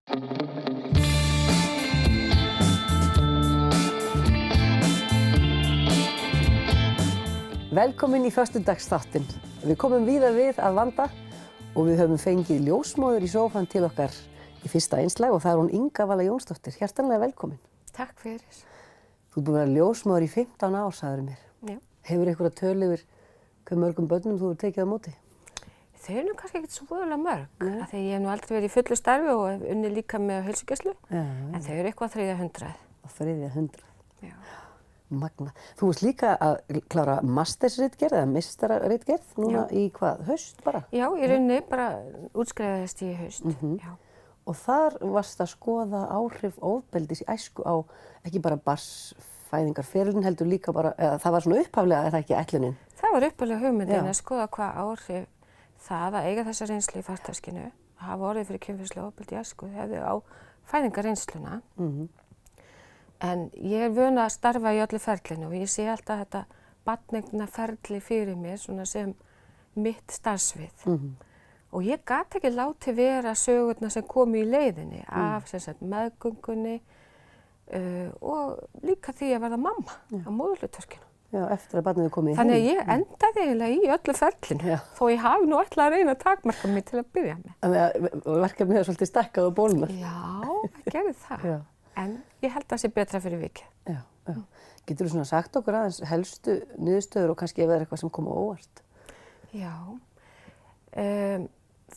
Velkomin í föstudagsþáttinn. Við komum víða við að vanda og við höfum fengið ljósmóður í sófann til okkar í fyrsta einslag og það er hún Inga Vala Jónsdóttir. Hjartanlega velkomin. Takk fyrir. Þú ert búin að vera ljósmóður í 15 ár, sagðirðu mér. Já. Hefur einhverja tölu yfir hve mörgum börnum þú hefur tekið á móti? Þau eru nú kannski ekkert svo voðalega mörg, af því ég hef nú aldrei verið í fullu starfi og hef unnið líka með heilsugæslu, en þau eru eitthvað á 300. Á 300. Já. Magna. Þú ert líka að klára mastersritgerð eða meistararitgerð núna í hvað, haust bara? Já, í rauninni bara útskrifaðist í haust. Já. Og þar varst að skoða áhrif ofbeldis í æsku á ekki bara barnsfæðingarferilinn heldur líka bara, það var svona upphaflega, er það ekki ætlunin? Það var upphaflega hugmyndin að skoða hvað áhrif það að eiga þessa reynslu í farteskinu, að hafa orðið fyrir kynferðislega ofbeldi í æsku, hefði á fæðingarreynsluna. En ég er vön að starfa í öllu ferlinu og ég sé alltaf þetta barneignarferli fyrir mér svona sem mitt starfsvið. Og ég gat ekki látið vera sögurnar sem komu í leiðinni af sem sagt meðgöngunni og líka því að verða mamma á móðurhlutverkinu. Já, eftir að barnið er komið í heim. Þannig að ég endaði eiginlega í öllu ferlinu, þó ég hafi nú ætlað að reyna að takmarka mig til að byrja með. Þannig að verkefnið er svolítið stækkað og bólnað. Já, það gerði það. Já. En ég held að það sé betra fyrir vikið. Já, já. Geturðu svona sagt okkur aðeins helstu niðurstöður og kannski ef það er eitthvað sem kom á óvart? Já,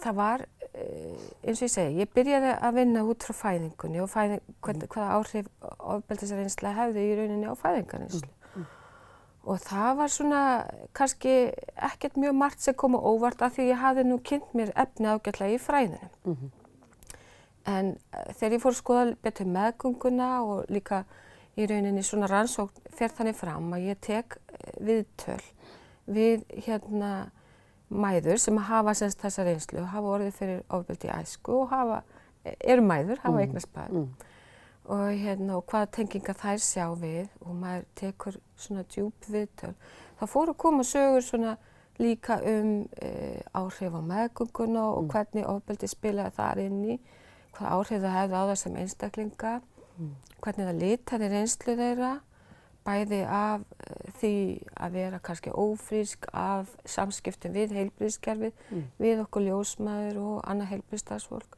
það var, eins og ég segi, ég byrjaði að vinna út frá fæðingunni og hvaða áhrif ofbeldisreynsla hefði í rauninni á fæðingarreynslu. Og það var svona kannski ekkert mjög margt sem kom á óvart af því ég hafði nú kynnt mér efni ágætlega í fræðunum. En þegar ég fór að skoða betur meðgönguna og líka í rauninni svona rannsókn fer þannig fram að ég tek viðtöl við mæður sem hafa semst þessa reynslu, hafa orðið fyrir ofbeldi í æsku og eru mæður, hafa eignast barn. Og hvaða tengingar þær sjá við og maður tekur svona djúp viðtöl. Það fóru að koma sögur svona líka áhrif á meðgönguna og hvernig ofbeldi spilaði þar inn í, hvaða áhrif það hefði á það sem einstaklinga, hvernig það litaði reynslu þeirra, bæði af því að vera kannski ófrísk af samskiptum við heilbrigðiskerfið, við okkur ljósmæður og annað heilbrigðisstarfsfólk.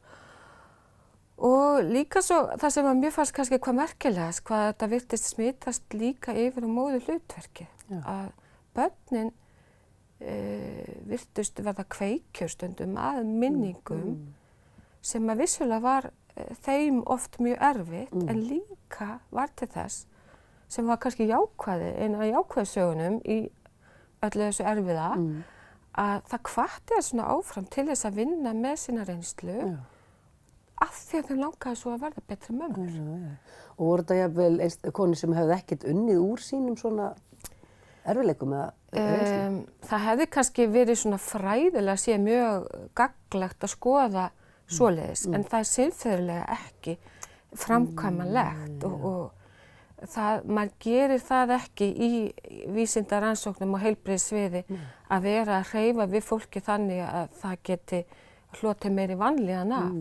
Og líka svo það sem mér fannst kannski hvað merkilegast, hvað þetta virtist smitast líka yfir á móðurhlutverkið. Að börnin virtust verða kveikjur stundum að minningum sem að vissulega var þeim oft mjög erfitt en líka var til þess sem var kannski jákvæði, eina af jákvæðisögunum í öllu þessu erfiða að það hvatti það svona áfram til þess að vinna með sína reynslu af því að þeim langaði svo að verða betri mömmur. Og voru þetta jafnvel konur sem hefði ekkert unnið úr sínum svona erfiðleikum eða reynslu? Það hefði kannski verið svona fræðilega séð mjög gagnlegt að skoða svoleiðis, en það er siðferðilega ekki framkvæmanlegt og maður gerir það ekki í vísindarannsóknum og heilbrigðissviði að vera að hreyfa við fólki þannig að það geti hlotið meiri vanlíðan af.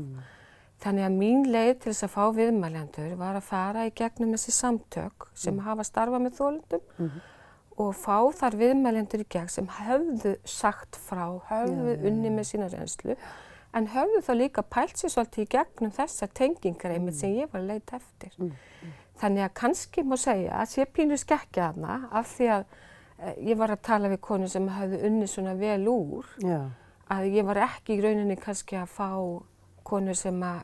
Þannig að mín leið til þess að fá viðmælendur var að fara í gegnum þessi samtök sem hafa starfað með þolendum og fá þar viðmælendur í gegn sem höfðu sagt frá, höfðu unnið með sína reynslu, en höfðu þá líka pælt sér svolítið í gegnum þessa tengingar einmitt sem ég var að leita eftir. Þannig að kannski má segja að sé pínu skekkja þarna af því að ég var að tala við konur sem höfðu unnið svona vel úr, að ég var ekki í rauninni kannski að fá konur sem að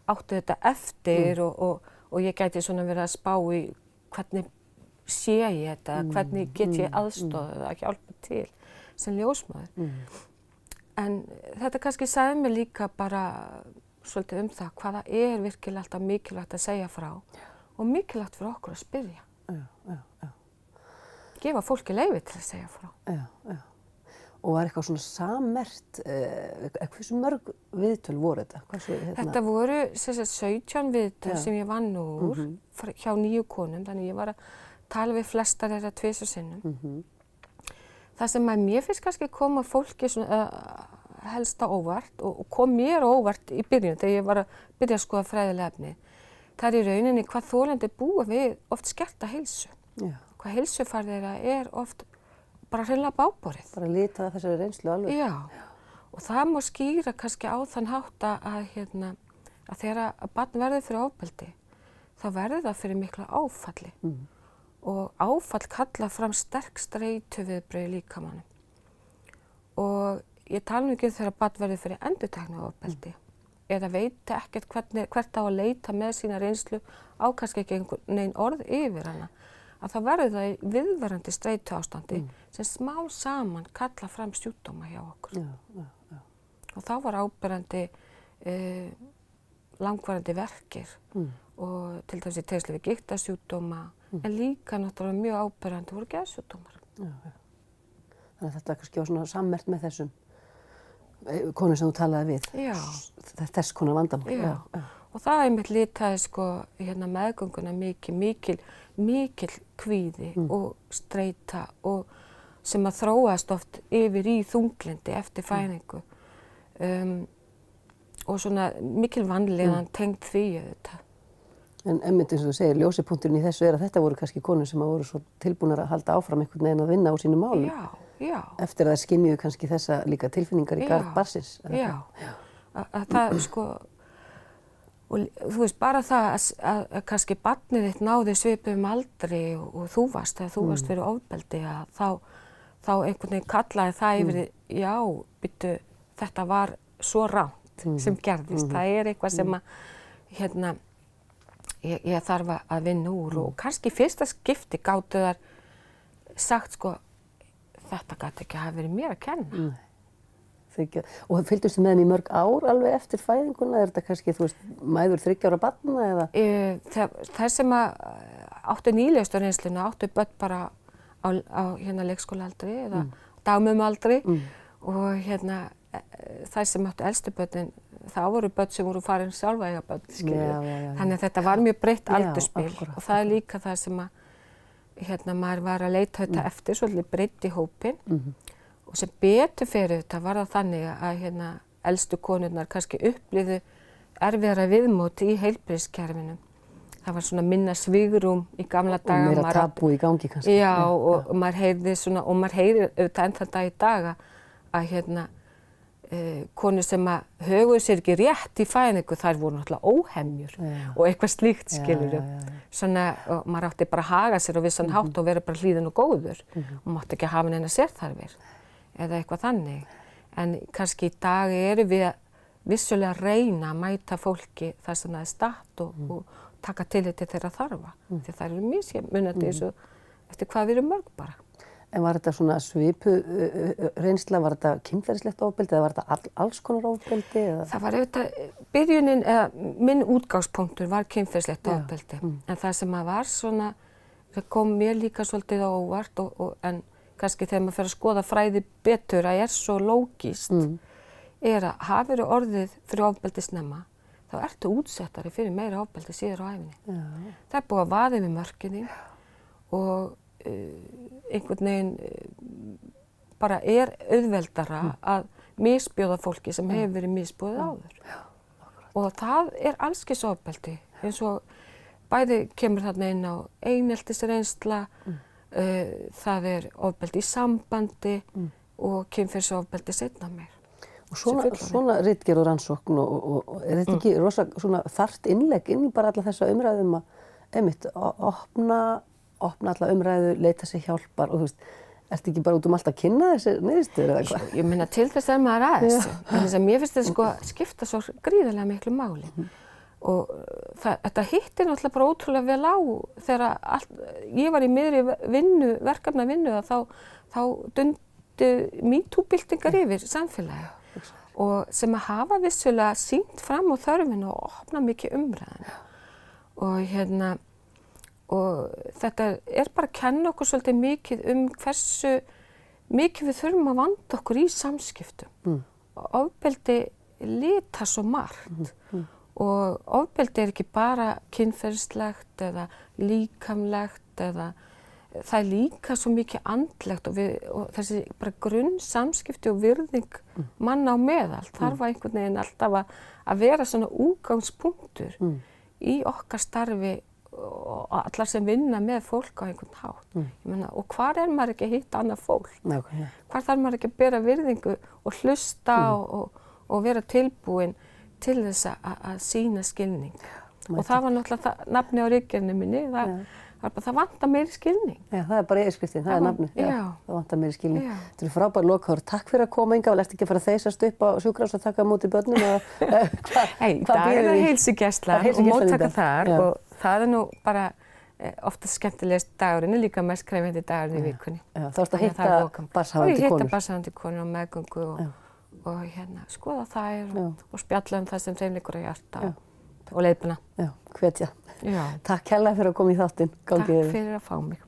áttu þetta eftir og ég gæti svona verið að spá í hvernig sé ég þetta, hvernig get ég aðstoðað að hjálpa til sem ljósmóðir. En þetta kannski sagði mér líka bara svolítið það hvaða er virkilega alltaf mikilvægt að segja frá og mikilvægt fyrir okkur að spyrja. Gefa fólki leyfi til að segja frá. Og var eitthvað svona sammerkt, hversu mörg viðtöl voru þetta? Þetta voru 17 viðtöl sem ég vann úr hjá 9 konum, þannig ég var að tala við flestar þeirra 2 sinnum. Það sem mér finnst kannski koma fólki svona, helst á óvart og kom mér á óvart í byrjun þegar ég var að byrja að skoða fræðilega efni. Það er í rauninni hvað þolendur búa við oft skerta heilsu. Já. Hvað heilsufar þeirra er oft bara hreinlega bágborið. Bara lita að þessari reynslu alveg. Já, og það má skýra kannski á þann hátt að þegar að barn verður fyrir ofbeldi, þá verður það fyrir mikla áfalli. Og áfall kalla fram sterk streituviðbrögð í líkamanum. Og ég tala nú ekki þegar barn verður fyrir endurteknu ofbeldi eða veit ekkert hvert á að leita með sína reynslu á kannski ekki nein orð yfir hana, að þá verður það í viðvarandi streituástandi sem smá saman kalla fram sjúkdóma hjá okkur. Já. Og þá var áberandi langvarandi verkir og til dæmis í tengslum við gigtarsjúkdóma en líka náttúrulega mjög áberandi voru geðsjúkdómar. Já. Þannig að þetta kannski var svona sammert með þessum konum sem þú talaði við. Já. Þess konar vandamál. Já. Og það einmitt litaði sko meðgönguna mikil kvíði og streita og sem að þróast oft yfir í þunglindi eftir fæðingu. Og svona mikil vanlíðan tengd því auðvitað. En einmitt eins og þú segir, ljósipunkturinn í þessu er að þetta voru kannski konur sem voru svo tilbúnar að halda áfram einhvern veginn að vinna á sínum málum. Já. Eftir að það skynjuðu kannski þessa líka tilfinningar í garð barnsins. Já. Að það sko, og þú veist bara það að kannski barnið þitt náði svipuðum aldri og þú varst, þegar þú varst fyrir ofbeldi, að þá einhvern veginn kallaði það yfir því, já, byrju, þetta var svo rangt sem gerðist. Það er eitthvað sem að, ég þarf að vinna úr og kannski í fyrsta skipti gátu þær sagt sko, þetta gat ekki hafa verið mér að kenna. Og fylgdustu með þeim í mörg ár alveg eftir fæðinguna? Er þetta kannski, þú veist, mæður 3 ára barna eða? Þær sem áttu nýlegustu reynsluna áttu börn bara á leikskólaaldri eða dagmömmualdri og þær sem áttu elstu börnin, það voru börn sem voru farin sjálfa eiga börn, skilju. Þannig að þetta var mjög breytt aldurspil og það er líka það sem að maður var að leita þetta eftir, svolítið breytt í hópinn. Og sem betur fyrir þetta var það þannig að elstu konurnar kannski upplifðu erfiðara viðmót í heilbrigðiskerfinu. Það var svona minna svigrúm í gamla daga. Og meira tabú í gangi kannski. Já, og maður heyrði svona, og maður heyrir auðvitað enn þann dag í dag að konur sem að höguðu sér ekki rétt í fæðingu, þær voru náttúrulega óhemjur og eitthvað slíkt, skilurðu. Svona, og maður átti bara að haga sér á vissan hátt og vera bara hlýðinn og góður og mátti ekki hafa neina sérþarfir eða eitthvað þannig. En kannski í dag erum við vissulega að reyna að mæta fólki þar sem það er statt og taka tillit til þeirra þarfa. Því það eru mismunandi eftir hvað við erum mörg bara. En var þetta svona svipuð reynsla, var þetta kynferðislegt ofbeldi eða var þetta alls konar ofbeldi? Það var auðvitað, byrjunin, eða minn útgangspunktur var kynferðislegt ofbeldi. En það sem var svona, það kom mér líka svolítið á óvart en kannski þegar maður fer að skoða fræði betur að er svo lógískt, er að hafirðu orðið fyrir ofbeldi snemma, þá ertu útsettari fyrir meira ofbeldi síðar á ævinni. Það er búið að vaða við mörkinni og einhvern veginn bara er auðveldara að misbjóða fólki sem hefur verið misbjóðið áður. Og það er allskis ofbeldi, eins og bæði kemur þarna inn á eineltisreynsla, það er ofbeldi í sambandi og kynferðisofbeldi seinna meir. Og svona ritgerð og rannsókn og er þetta ekki rosa svona þarft innlegg inn í bara alla þessa umræðum að einmitt opna alla umræðu, leita sér hjálpar og þú veist, ertu ekki bara út allt að kynna þessi niðurstöður eða eitthvað? Ég meina til þess að maður að þessu. Þannig að mér finnst þetta sko skipta svo gríðarlega miklu máli. Og þetta hittir náttúrulega bara ótrúlega vel á þegar ég var í miðri verkefnavinnu að þá dundi MeToo-byltingar yfir samfélagi. Og sem að hafa vissulega sýnt fram á þörfinu og opna mikið umræðinu. Og þetta er bara að kenna okkur svolítið mikið hversu mikið við þurfum að vanda okkur í samskiptum. Og ofbeldi litar svo margt. Og ofbeldi er ekki bara kynferðislegt eða líkamlegt eða það er líka svo mikið andlegt og þessi bara grunnsamskipti og virðing manna á meðal þarf einhvern veginn alltaf að vera svona útgangspunktur í okkar starfi og allar sem vinna með fólk á einhvern hátt. Ég meina, og hvar maður ekki að hitta annað fólk? Hvar þarf maður ekki að bera virðingu og hlusta og vera tilbúin til þess að sýna skilning? Og það var náttúrulega nafni á ritgerðinni minni, það vantar meiri skilning. Já, það bara yfirskriftin, það nafnið. Það vantar meiri skilning. Þetta eru frábær lokaorð. Takk fyrir að koma hingað og ert ekki að fara að þeysast upp á sjúkrahús að taka á móti börnum eða hvað býður því? Heilsugæsla og móttaka þar og það nú bara oftast skemmtilegast dagurinn og líka mest krefjandi dagurinn í vikunni. Þá ertu að hitta barnshafandi konur? Hitta barnshafandi konur og meðgöngu og skoða þær og spjalla það sem þeim liggur á hjarta og leiðbuna. Já, hvetja. Takk hérlega fyrir að koma í þáttinn. Takk fyrir að fá mig.